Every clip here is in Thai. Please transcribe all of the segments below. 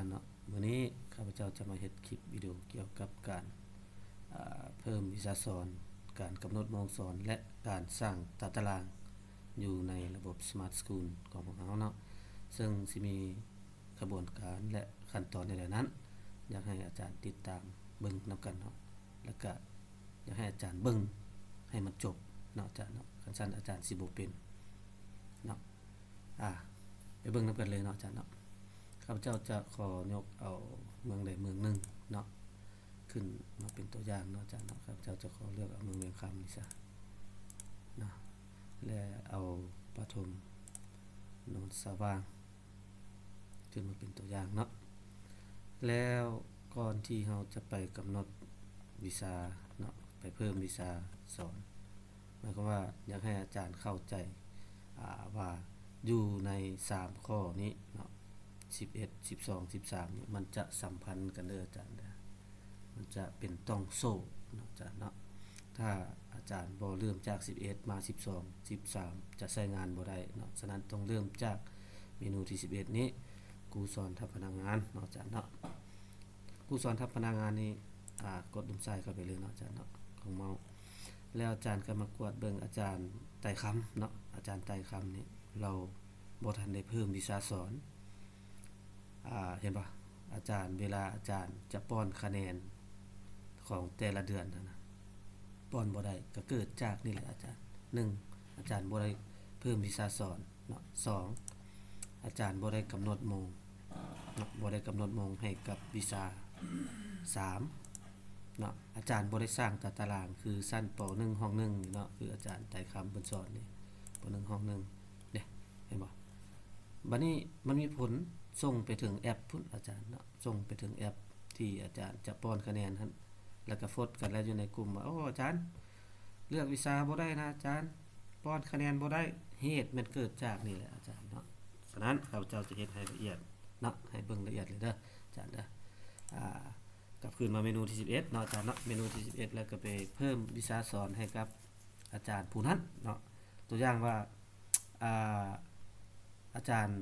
ารย์เนาะมื้อนี้ข้าพเจ้าจะมาเฮ็ดคลิปวิดีโอเกี่ยวกับการเพิ่มวิชาสอนการกำหนดโมงสอนและการสร้างตารางอยู่ในระบบ Smart School ของพวกเราเนาะซึ่งสิมีกระบวนการและขั้นตอนในนั้นอยากให้อาจารย์ติดตามเบิ่งนํกันเนาะแล้วก็อยากให้อาจารย์เบิ่งให้มันจบเนาะอาจารย์เนาะคันซั่นอาจารย์สิบ่เป็นเนาะไปเบิ่งนํกันเลยเนาะอาจารย์เนาะข้าพเจ้าจะขอยกเอาเมืองใดเมืองหนึ่งเนาะขึ้นมาเป็นตัวอย่างเนาะอาจารย์เนาะข้าพเจ้าจะขอเลือกเอาเมืองเวียงคำนี่ซะเนาะและเอาปฐมโนนสว่างขึ้นมาเป็นตัวอย่างเนาะแล้วก่อนที่เราจะไปกำหนดวิชาเนาะไปเพิ่มวิชาสอนหมายความว่าอยากให้อาจารย์เข้าใจว่าอยู่ใน3ข้อนี้เนาะ11 12 13นี่มันจะสัมพันธ์กันเด้ออาจารย์เด้อมันจะเป็นต้องโซ่เนาะอาจารย์เนาะถ้าอาจารย์บ่เริ่มจาก11มา12 13จะใช้งานบ่ได้เนาะฉะนั้นต้องเริ่มจากเมนูที่11นี้ครูสอนทับพนักงานเนาะอาจารย์เนาะครูสอนทับพนักงานนี้กดปุ่มซ้ายเข้าไปเลยเนาะอาจารย์เนาะของเมาส์แล้วอาจารย์ก็มากวดเบิ่งอาจารย์ไต่คำเนาะอาจารย์ไต่คำนี่เราบ่ทันได้เพิ่มวิชาสอนเห็นป่ะอาจารย์เวลาอาจารย์จะป้อนคะแนนของแต่ละเดือนนะป้อนบ่ได้ก็เกิดจากนี่แหละอาจารย์1อาจารย์บ่ได้เพิ่มวิชาสอนเนาะ2อาจารย์บ่ได้กำหนดโมงเนาะบ่ได้กำหนดโมงให้กับวิชา3เนาะอาจารย์บ่ได้สร้างตารางคือชั้นป .1 ห้อง1นี่เนาะคืออาจารย์ไต่คำเพิ่นสอนนี่ป .1 ห้อง1เนี่ยเห็นบ่บัดนี้มันมีผลส่งไปถึงแอปพุ่นอาจารย์เนาะส่งไปถึงแอปที่อาจารย์จะป้อนคะแนนหั่นแล้วก็ฟดกันแล้วอยู่ในกลุ่มว่าโอ้อาจารย์เลือกวิชาบ่ได้นะอาจารย์ป้อนคะแนนบ่ได้เหตุมันเกิดจากนี่แหละอาจารย์เนาะฉะนั้นข้าพเจ้าจะเฮ็ดให้ละเอียดเนาะให้เบิ่งละเอียดเลยเด้ออาจารย์เด้อกลับคืนมาเมนูที่11เนาะอาจารย์เนาะเมนูที่11แล้วก็ไปเพิ่มวิชาสอนให้กับอาจารย์ผู้นั้นเนาะตัวอย่างว่าอาจารย์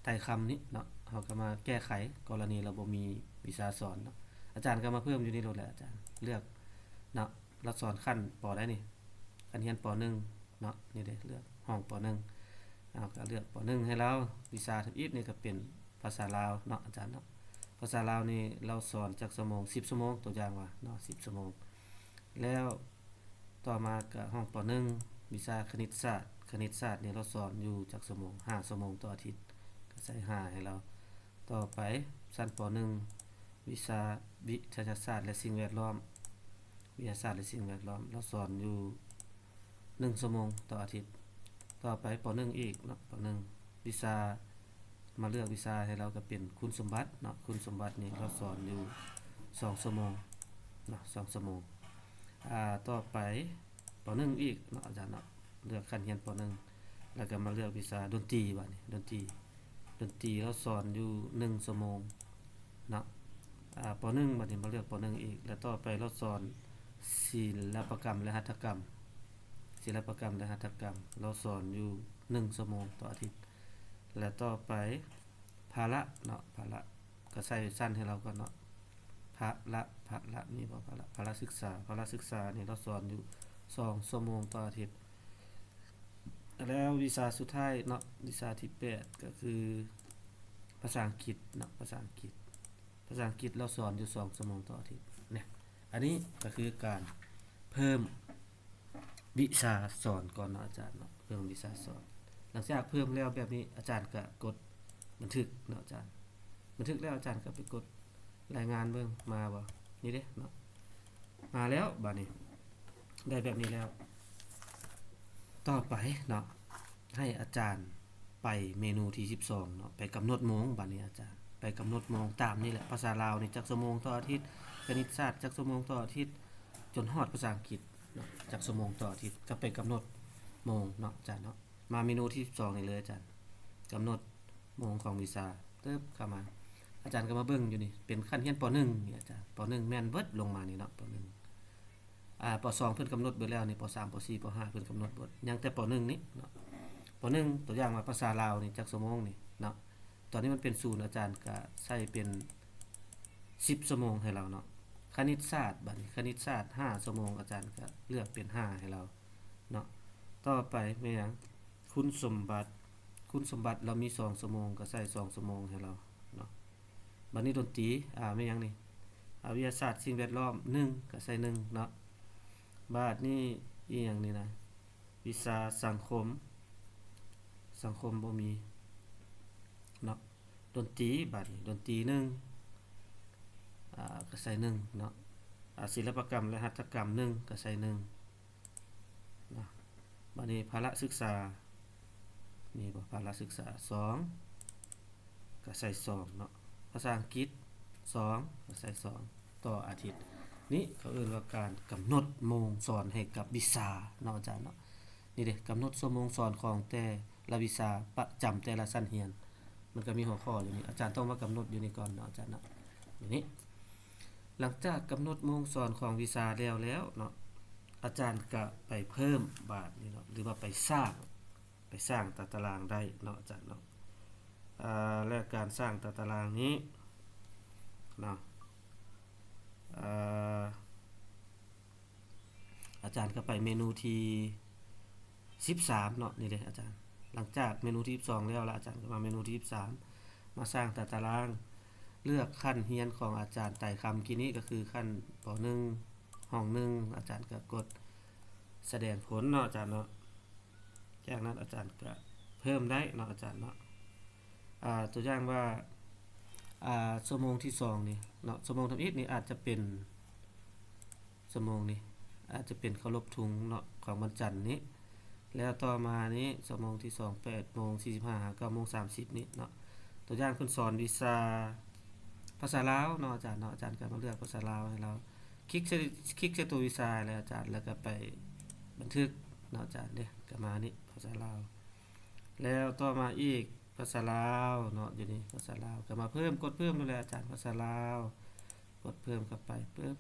ไต่คำนี้เนาะเฮาก็มาแก้ไขกรณีเราบ่มีวิชาสอนเนาะอาจารย์ก็มาเพิ่มอยู่นี่โลดแหละอาจารย์เลือกเนาะเราสอนขั้นปได้นี่ขั้นเรียนป .1 เนาะนี่เด้เลือกห้องป .1 ก็เลือกป .1 ให้เราวิชาทับอิฐนี่ก็เป็นภาษาลาวเนาะอาจารย์เนาะภาษาลาวนี่เราสอนจักชั่วโมง10ชั่วโมงตัวอย่างว่าเนาะ10ชั่วโมงแล้วต่อมาก็ห้องป .1 วิชาคณิตศาสตร์นี่เราสอนอยู่จักชั่วโมง5ชั่วโมงต่ออาทิตย์ก็ใส่5ให้เราต่อไปชั้นป .1 วิชาวิทยาศาสตร์และสิ่งแวดล้อมเราสอนอยู่1ชั่วโมงต่ออาทิตย์ต่อไปป .1 อีกเนาะป .1 วิชามาเลือกวิชาให้เราก็เป็นคุณสมบัติเนาะคุณสมบัตินี่เราสอนอยู่2ชั่วโมงเนาะ2ชั่วโมงต่อไปป .1 อีกเนาะอาจารย์เนาะเลือกขั้นเรียนป .1 แล้วก็มาเลือกวิชาดนตรีบัดนี้ดนตรีเราสอนอยู่1ชั่วโมงเนาะป .1 บัดนี้มาเลือกป .1 อีกแล้วต่อไปเราสอนศิลปกรรมและหัตถกรรมเราสอนอยู่1ชั่วโมงต่ออาทิตย์และต่อไปภาระเนาะภาระก็ใส่สั้นให้เราก่อนเนาะภาระมีบ่ภาระศึกษานี่เราสอนอยู่2ชั่วโมงต่ออาทิตย์แล้ววิชาสุดท้ายเนาะวิชาที่8ก็คือภาษาอังกฤษเนาะภาษาอังกฤษเราสอนอยู่2ชั่วโมงต่ออาทิตย์เนี่ยอันนี้ก็คือการเพิ่มวิชาสอนก่อนเนาะอาจารย์เนาะเพิ่มวิชาสอนหลังจากเพิ่มแล้วแบบนี้อาจารย์ก็กดบันทึกเนาะอาจารย์บันทึกแล้วอาจารย์ก็ไปกดรายงานเบิ่งมาบ่นี่เด้เนาะมาแล้วบัดนี้ได้แบบนี้แล้วต่อไปเนาะให้อาจารย์ไปเมนูที่12เนาะไปกำหนดโมงบัดนี้อาจารย์ไปกำหนดโมงตามนี่แหละภาษาลาวนี่จักชั่วโมงต่ออาทิตย์คณิตศาสตร์จักชั่วโมงต่ออาทิตย์จนฮอดภาษาอังกฤษเนาะจักชั่วโมงต่ออาทิตย์ก็ไปกำหนดโมงเนาะอาจารย์เนาะมาเมนูที่12นี่เลยอาจารย์กำหนดโมงของวิชาเติบเข้ามาอาจารย์ก็มาเบิ่งอยู่นี่เป็นขั้นเรียนป .1 นี่อาจารย์ป .1 แม่นเบิดลงมานี่เนาะป .1 ป .2 เพิ่นกำหนดเบิดแล้วนี่ป .3 ป .4 ป .5 เพิ่นกำหนดเบิดยังแต่ป .1 นี่เนาะป .1 ตัวอย่างว่าภาษาลาวนี่จักชั่วโมงนี่เนาะ ตอนนี้มันเป็น0อาจารย์ก็ใส่เป็น10ชั่วโมงให้เราเนาะคณิตศาสตร์บัดนี้คณิตศาสตร์5ชั่วโมงอาจารย์ก็เลือกเป็น5ให้เราเนาะต่อไปแม่นหยังคุณสมบัติเรามี2ชั่วโมงก็ใส่2ชั่วโมงให้เราเนาะบัดนี้ดนตรีแม่นหยังนี่วิทยาศาสตร์สิ่งแวดล้อม1ก็ใส่1เนาะบาดนี้อีหยังนี่นะวิชาสังคมบ่มีเนาะดนตรีบาดนี้ดนตรีก็ใส่1เนาะศิลปกรรมและหัตถกรรม1ก็ใส่1เนาะบัดนี้พละศึกษามีบ่พละศึกษา2ก็ใส่2เนาะภาษาอังกฤษ2ก็ใส่2ต่ออาทิตย์นี่เขาเรียกว่าการกำหนดโมงสอนให้กับวิชาเนาะอาจารย์เนาะนี่เด้กำหนดชั่วโมงสอนของแต่ละวิชาประจำแต่ละชั้นเรียนมันก็มีหัวข้ออยู่นี่อาจารย์ต้องมากำหนดอยู่นี่ก่อนเนาะอาจารย์เนาะอย่างนี้หลังจากกำหนดโมงสอนของวิชาแล้วเนาะอาจารย์ก็ไปเพิ่มบาทนี่เนาะหรือว่าไปสร้างตารางได้เนาะอาจารย์เนาะและการสร้างตารางนี้เนาะอาจารย์ก็ไปเมนูที่13เนาะนี่เด้อาจารย์หลังจากเมนูที่12แล้วอาจารย์ก็มาเมนูที่13มาสร้างตารางเลือกขั้นเรียนของอาจารย์ไต่คำกี้นี้ก็คือขั้นป .1 ห้อง1อาจารย์ก็กดแสดงผลเนาะอาจารย์เนาะจากนั้นอาจารย์ก็เพิ่มได้เนาะอาจารย์เนาะตัวอย่างว่าชั่วโมงที่2นี่เนาะชั่วโมงทำอิฐนี่อาจจะเป็นชั่วโมงนี้อาจจะเป็นเคารพธงเนาะของวันจันทร์นี้แล้วต่อมานี้ชั่วโมงที่2 8:45 9:30นี้เนาะตัวอย่างคุณสอนวิชาภาษาลาวเนาะอาจารย์ก็มาเลือกภาษาลาวให้เราคลิกใส่ตัววิชาแล้วอาจารย์แล้วก็ไปบันทึกเนาะอาจารย์เด้ก็มานี่ภาษาลาวแล้วต่อมาอีกภาษาลาวเนาะอยู่นี่ภาษาลาวก็มาเพิ่มกดเพิ่มนั่นแหละอาจารย์ภาษาลาวกดเพิ่มเข้าไปปึ๊บ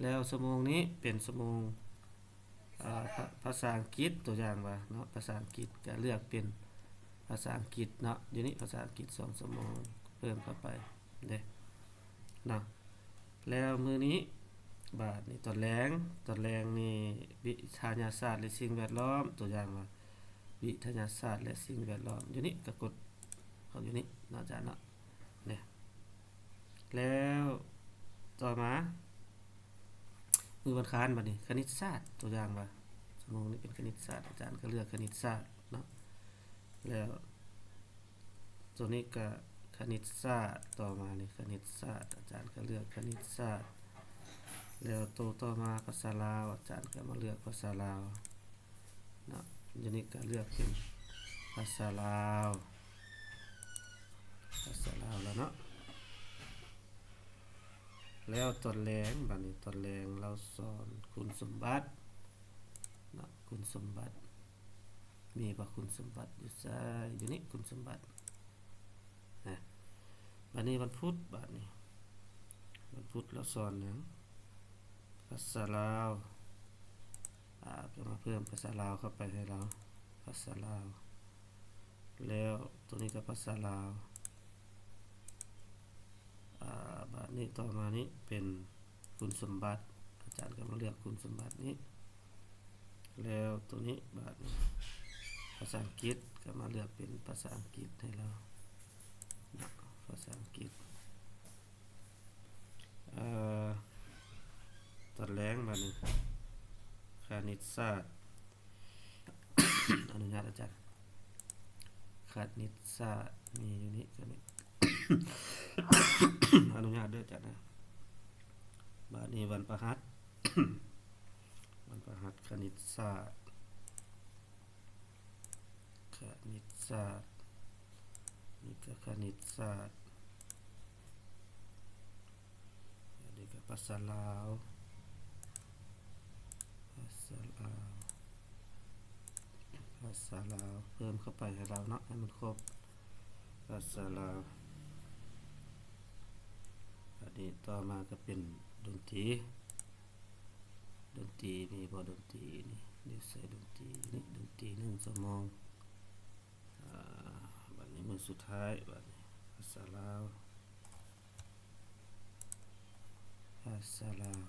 แล้วชั่วโมงนี้เป็นชั่วโมงภาษาอังกฤษตัวอย่างว่าเนาะภาษาอังกฤษก็เลือกเป็นภาษาอังกฤษเนาะอยู่นี่ภาษาอังกฤษ2ชั่วโมงเพิ่มเข้าไปเด้เนาะแล้วมื้อนี้บาดนี้ตอนแรงนี่วิทยาศาสตร์และสิ่งแวดล้อมตัวอย่างว่าวิทยาศาสตร์และสิ่งแวดล้อมอยู่นี่ก็กดเข้าอยู่นี่เนาะอาจารย์เนาะเนี่ยแล้วต่อมามือวันค้านบัดนี้คณิตศาสตร์ตัวอย่างว่าชั่วโมงนี้เป็นคณิตศาสตร์อาจารย์ก็เลือกคณิตศาสตร์เนาะแล้วตัวนี้ก็คณิตศาสตร์ต่อมานี่คณิตศาสตร์อาจารย์ก็เลือกคณิตศาสตร์แล้วตัวต่อมาภาษาลาวอาจารย์ก็มาเลือกภาษาลาวเนาะอย่างนี้ก็เลือกเป็นภาษาลาวแล้วเนาะแล้วตอนแรงบัดนี้ตอนแรงเราสอนคุณสมบัติเนาะคุณสมบัติมีบ่คุณสมบัติอยู่ซ้ายอยู่นี่คุณสมบัติบัดนี้วันพุธบัดนี้วันพุธเราสอนหยังภาษาลาวก็มาเพิ่มภาษาลาวเข้าไปให้เราภาษาลาวแล้วตัวนี้ก็ภาษาลาวบัดนี้ต่อมานี้เป็นคุณสมบัติอาจารย์ก็มาเลือกคุณสมบัตินี้แล้วตัวนี้บัดนี้ภาษาอังกฤษก็มาเลือกเป็นภาษาอังกฤษให้เราภาษาอังกฤษตอนแรงบัดนี้คณิตศาสตร์ อนุญาตอาจารย์คณิตศาสตร์มีอยู่นี่คณิต อนุญาตด้วยอาจารย์นะบัดนี้วันพฤหัส วันพฤหัสคณิตศาสตร์นี่ก็คณิตศาสตร์อันนี้ก็ภาษาลาวเพิ่มเข้าไปให้เราเนาะให้มันครบภาษาลาวอันนี้ต่อมาก็เป็นดนตรีมีบ่ดนตรีนี่เดี๋ยวใส่ดนตรีนี่ดนตรี1ชั่วโมงบัดนี้มื้อสุดท้ายบัดนี้ ภาษาลาวภาษาลาว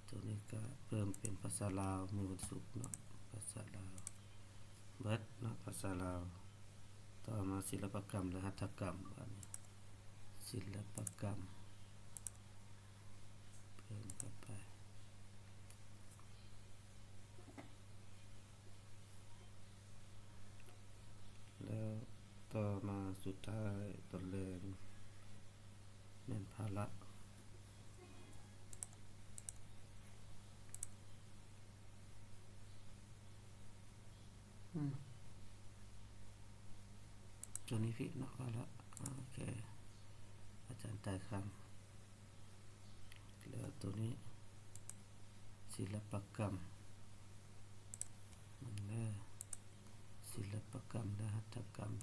ตัวนี้ก็เพิ่มเป็นภาษาลาวมื้อวันศุกร์เนาะภาษาลาวเบิดเนาะภาษาลาวต่อมาศิลปกรรมและหัตถกรรมอันนี้ศิลปกรรมเพิ่มเข้าไปแล้วต่อมาสุดท้ายตอนแรกแม่นภาระตัวนี้ผิดเนาะภาระโอเคอาจารย์ตายคำแล้วตัวนี้ศิลปกรรมมันแรกศิลปกรรมและหัตถกรรม2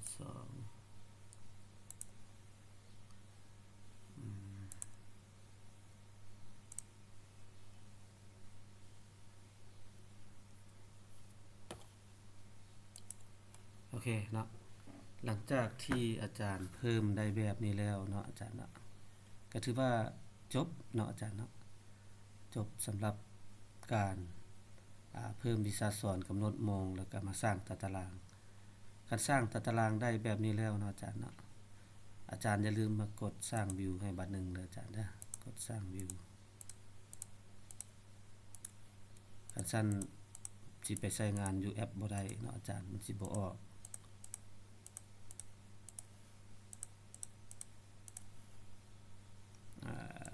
โอเคเนาะหลังจากที่อาจารย์เพิ่มได้แบบนี้แล้วเนาะอาจารย์เนาะก็ถือว่าจบเนาะอาจารย์เนาะจบสำหรับการเพิ่มวิชาสอนกำหนดโมงแล้วก็มาสร้างตารางการสร้างตารางได้แบบนี้แล้วเนาะอาจารย์เนาะอาจารย์อย่าลืมมากดสร้างวิวให้บัดนึงเด้ออาจารย์เด้อกดสร้างวิวคันซั่นสิไปใช้งานอยู่แอปบ่ได้เนาะอาจารย์มันสิบ่ออก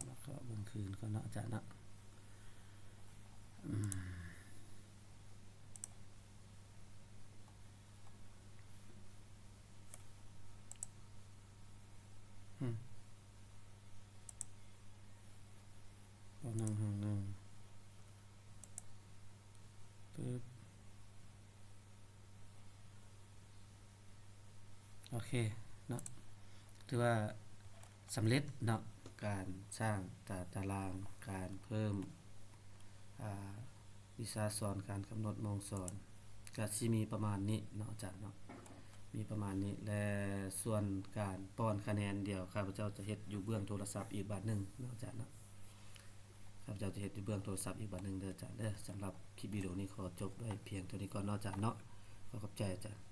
มาขอเบิ่งคืนก่อนเนาะอาจารย์เนาะเอา1 1ปึ๊บโอเคเนาะถือว่าสำเร็จเนาะการสร้างตารางการเพิ่มวิชาสอนการกำหนดโมงสอนก็สิมีประมาณนี้เนาะอาจารย์เนาะมีประมาณนี้และส่วนการป้อนคะแนนเดี๋ยวข้าพเจ้าจะเฮ็ดอยู่เบื้องโทรศัพท์อีกบัดนึงเนาะอาจารย์เนาะข้าพเจ้าจะเฮ็ดอยู่เบื้องโทรศัพท์อีกบัดนึงเด้ออาจารย์เด้อสำหรับคลิปวิดีโอนี้ขอจบด้วยเพียงเท่านี้ก่อนเนาะอาจารย์เนาะขอขอบใจอาจารย์